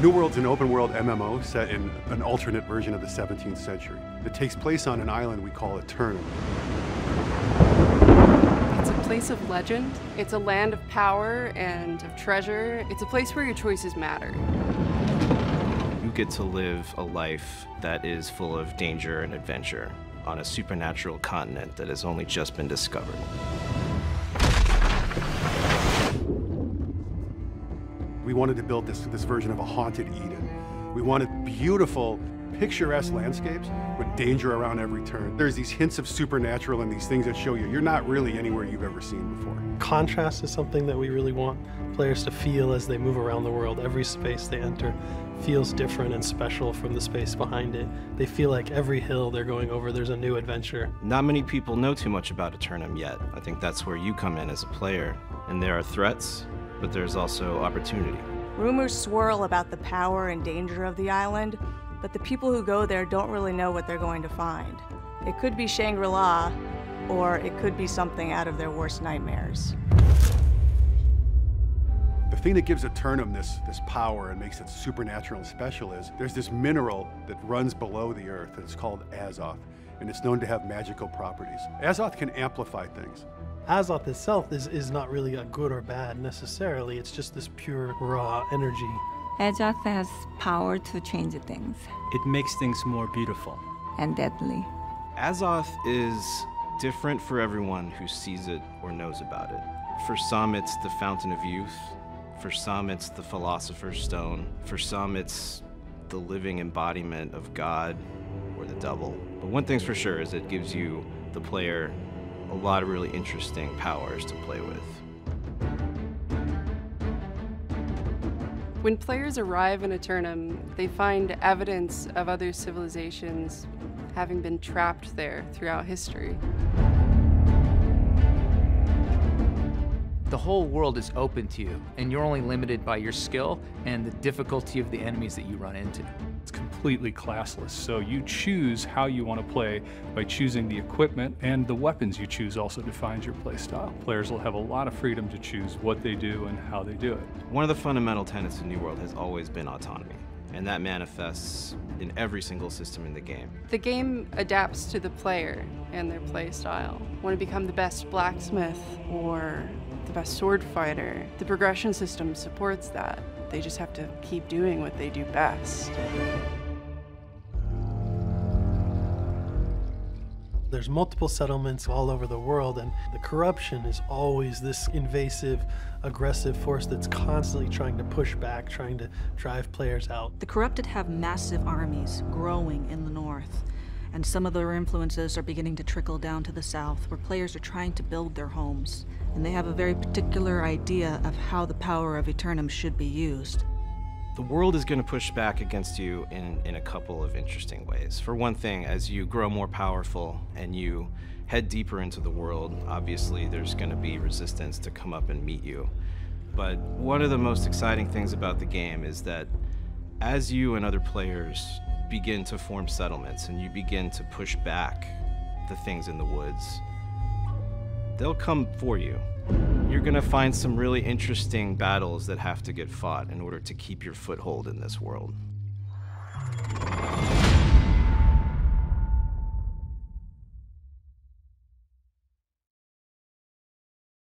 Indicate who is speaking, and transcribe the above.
Speaker 1: New World's an open-world MMO set in an alternate version of the 17th century. It takes place on an island we call Eternum.
Speaker 2: It's a place of legend. It's a land of power and of treasure. It's a place where your choices matter.
Speaker 3: You get to live a life that is full of danger and adventure on a supernatural continent that has only just been discovered.
Speaker 1: We wanted to build this version of a haunted Eden. We wanted beautiful, picturesque landscapes with danger around every turn. There's these hints of supernatural and these things that show you're not really anywhere you've ever seen before.
Speaker 4: Contrast is something that we really want players to feel as they move around the world. Every space they enter feels different and special from the space behind it. They feel like every hill they're going over, there's a new adventure.
Speaker 3: Not many people know too much about Eternum yet. I think that's where you come in as a player. And there are threats, but there's also opportunity.
Speaker 5: Rumors swirl about the power and danger of the island, but the people who go there don't really know what they're going to find. It could be Shangri-La, or it could be something out of their worst nightmares.
Speaker 1: The thing that gives Eternum this power and makes it supernatural and special is there's this mineral that runs below the earth, and it's called Azoth, and it's known to have magical properties. Azoth can amplify things.
Speaker 4: Azoth itself is not really a good or bad necessarily, it's just this pure, raw energy.
Speaker 6: Azoth has power to change things.
Speaker 7: It makes things more beautiful.
Speaker 6: And deadly.
Speaker 3: Azoth is different for everyone who sees it or knows about it. For some, it's the Fountain of Youth. For some, it's the Philosopher's Stone. For some, it's the living embodiment of God or the devil. But one thing's for sure is it gives you, the player, a lot of really interesting powers to play with.
Speaker 2: When players arrive in Eternum, they find evidence of other civilizations having been trapped there throughout history.
Speaker 8: The whole world is open to you, and you're only limited by your skill and the difficulty of the enemies that you run into.
Speaker 9: It's completely classless, so you choose how you want to play by choosing the equipment, and the weapons you choose also defines your play style. Players will have a lot of freedom to choose what they do and how they do it.
Speaker 3: One of the fundamental tenets of New World has always been autonomy, and that manifests in every single system in the game.
Speaker 2: The game adapts to the player and their play style. Want to become the best blacksmith or the best sword fighter? The progression system supports that. They just have to keep doing what they do best.
Speaker 4: There's multiple settlements all over the world, and the corruption is always this invasive, aggressive force that's constantly trying to push back, trying to drive players out.
Speaker 10: The corrupted have massive armies growing in the north, and some of their influences are beginning to trickle down to the south, where players are trying to build their homes. And they have a very particular idea of how the power of Eternum should be used.
Speaker 3: The world is going to push back against you in a couple of interesting ways. For one thing, as you grow more powerful and you head deeper into the world, obviously there's going to be resistance to come up and meet you. But one of the most exciting things about the game is that as you and other players begin to form settlements and you begin to push back the things in the woods, they'll come for you. You're going to find some really interesting battles that have to get fought in order to keep your foothold in this world.